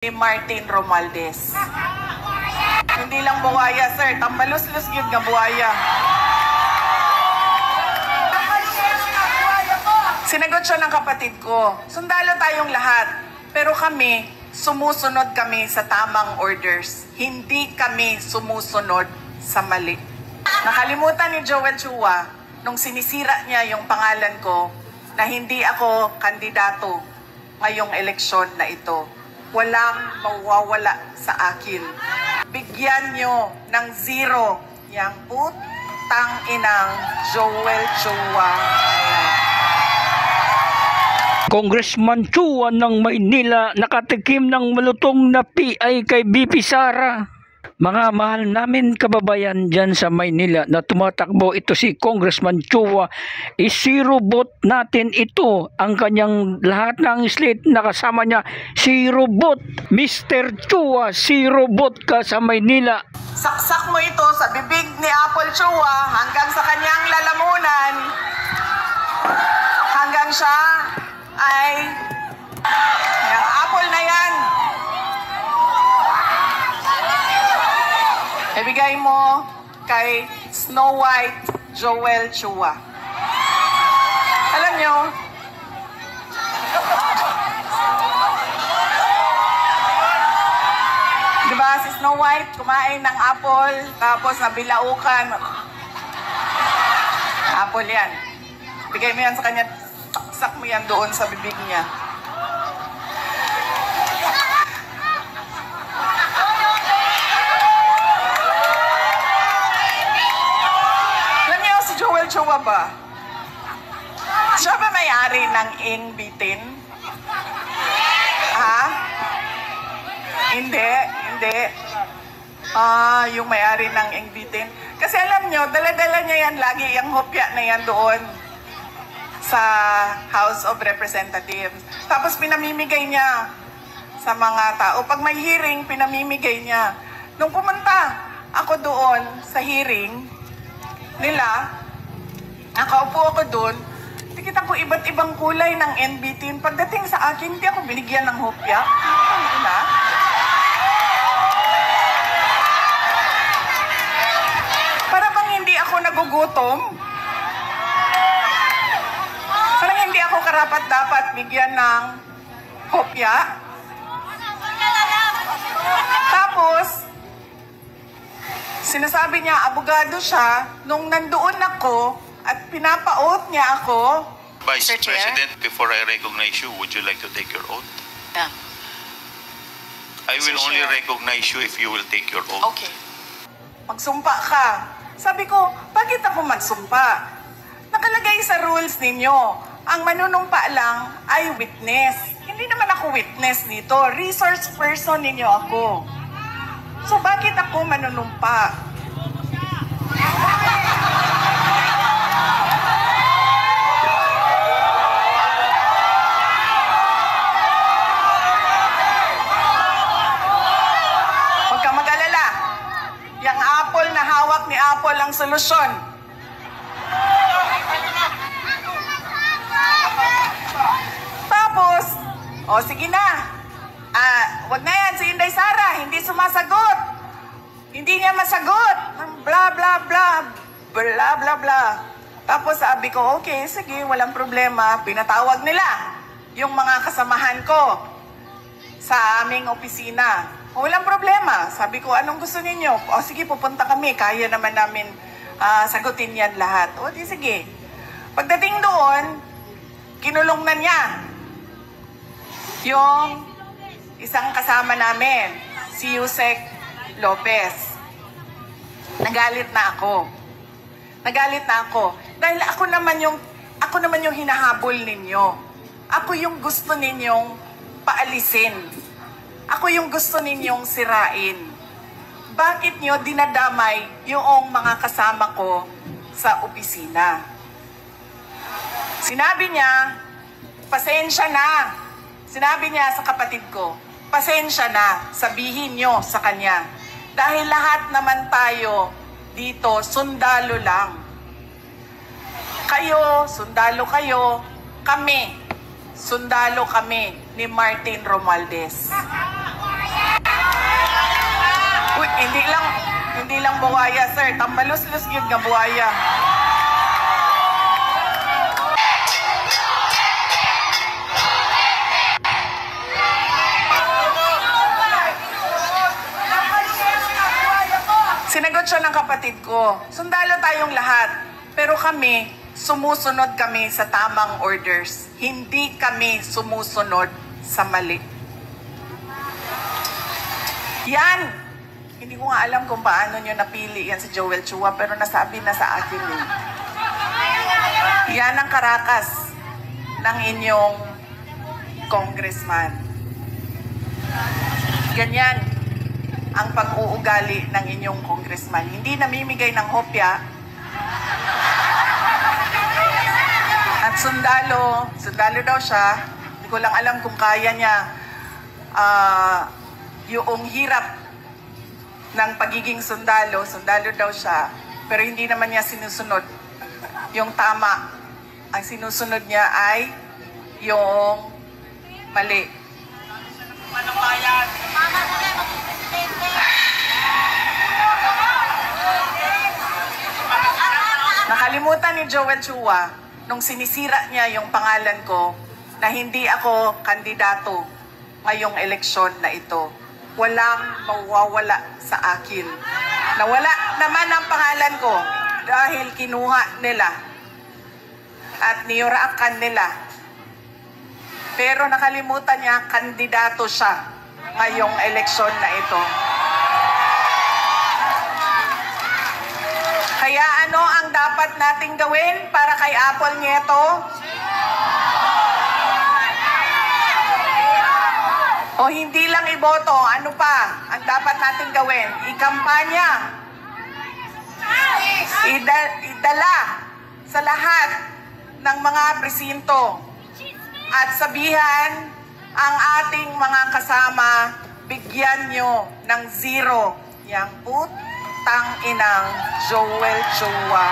Ni Martin Romualdez. Hindi lang buwaya, sir. Tambalos-los yun nga buwaya. Sinagot siya ng kapatid ko. Sundalo tayong lahat. Pero kami, sumusunod kami sa tamang orders. Hindi kami sumusunod sa mali. Nakalimutan ni Joel Chua nung sinisira niya yung pangalan ko na hindi ako kandidato ngayong eleksyon na ito. Walang mawawala sa akin. Bigyan nyo ng 0 yang putang inang Joel Chua. Congressman Chua ng Maynila nakatikim ng malutong na PI kay BP Sara. Mga mahal namin kababayan dyan sa Maynila na tumatakbo, ito si Congressman Chua. I-zero vote natin ito. Ang kanyang lahat ng slate na kasama niya, zero vote. Mr. Chua, zero vote ka sa Maynila. Saksak mo ito sa bibig ni Apple Chua hanggang sa kanyang lalamunan. Hanggang siya ay yung apple na yan. Ibigay mo kay Snow White Joel Chua. Alam nyo, diba si Snow White kumain ng apple tapos nabilaukan. Apple yan. Bigay mo yan sa kanya, saksak mo yan doon sa bibig niya. Chua ba? Siya ba may-ari ng Ing Bitin? Ha? Hindi. Yung may-ari ng Ing Bitin. Kasi alam nyo, dala-dala niya yan lagi, yung hopya na yan doon sa House of Representatives. Tapos pinamimigay niya sa mga tao. Pag may hearing, pinamimigay niya. Nung pumunta ako doon sa hearing nila, nakaupo ako doon, nakita ko iba't ibang kulay ng NBT. Pagdating sa akin, hindi ako binigyan ng hopya. Para bang hindi ako nagugutom? Parang hindi ako karapat-dapat bigyan ng hopya. Tapos, sinasabi niya, abogado siya, nung nandoon ako, at pinapaoath niya ako. Vice President, before I recognize you, would you like to take your oath? Yeah. I will only recognize you if you will take your oath. Okay. Magsumpa ka. Sabi ko, bakit ako magsumpa? Nakalagay sa rules ninyo, ang manunumpa lang ay witness. Hindi naman ako witness dito. Resource person ninyo ako. So bakit ako manunumpa? Ni Apple ang solusyon. Tapos, sige na. Wag na yan, si Inday Sara, hindi sumasagot. Hindi niya masagot. Bla bla bla. Bla bla bla. Tapos sabi ko, okay, sige, walang problema. Pinatawag nila yung mga kasamahan ko sa aming opisina. Walang problema. Sabi ko, anong gusto ninyo? Sige, pupunta kami. Kaya naman namin sagutin yan lahat. Di sige. Pagdating doon, kinulong na niya yung isang kasama namin, si Yusek Lopez. Nagalit na ako. Dahil ako naman yung hinahabol ninyo. Ako yung gusto ninyong paalisin. Ako yung gusto ninyong sirain. Bakit nyo dinadamay yung mga kasama ko sa opisina? Sinabi niya, pasensya na. Sinabi niya sa kapatid ko, pasensya na, sabihin nyo sa kanya. Dahil lahat naman tayo dito, sundalo lang. Kayo, sundalo kayo. Kami, sundalo kami ni Martin Romualdez. ilang buwaya, sir. Tambalus-lus yun nga buwaya. Sinagot siya ng kapatid ko, sundalo tayong lahat, pero kami, sumusunod kami sa tamang orders. Hindi kami sumusunod sa mali. Yan! Hindi ko nga alam kung paano nyo napili yan si Joel Chua, pero nasabi na sa akin eh. Yan ang karakas ng inyong congressman. Ganyan ang pag-uugali ng inyong congressman. Hindi namimigay ng hopya. At sundalo daw siya. Hindi ko lang alam kung kaya niya yung hirap ng pagiging sundalo daw siya. Pero hindi naman niya sinusunod yung tama. Ang sinusunod niya ay yung mali. Nakalimutan ni Joel Chua nung sinisira niya yung pangalan ko na hindi ako kandidato ngayong eleksyon na ito. Walang mawawala sa akin. Nawala naman ang pangalan ko dahil kinuha nila at niyuraakan nila. Pero nakalimutan niya, kandidato siya ngayong eleksyon na ito. Kaya ano ang dapat nating gawin para kay Apple Nieto? O hindi lang iboto, ano pa ang dapat nating gawin? Ikampanya. Idala sa lahat ng mga presinto at sabihan ang ating mga kasama, bigyan nyo ng 0 yang putang inang Joel Chua.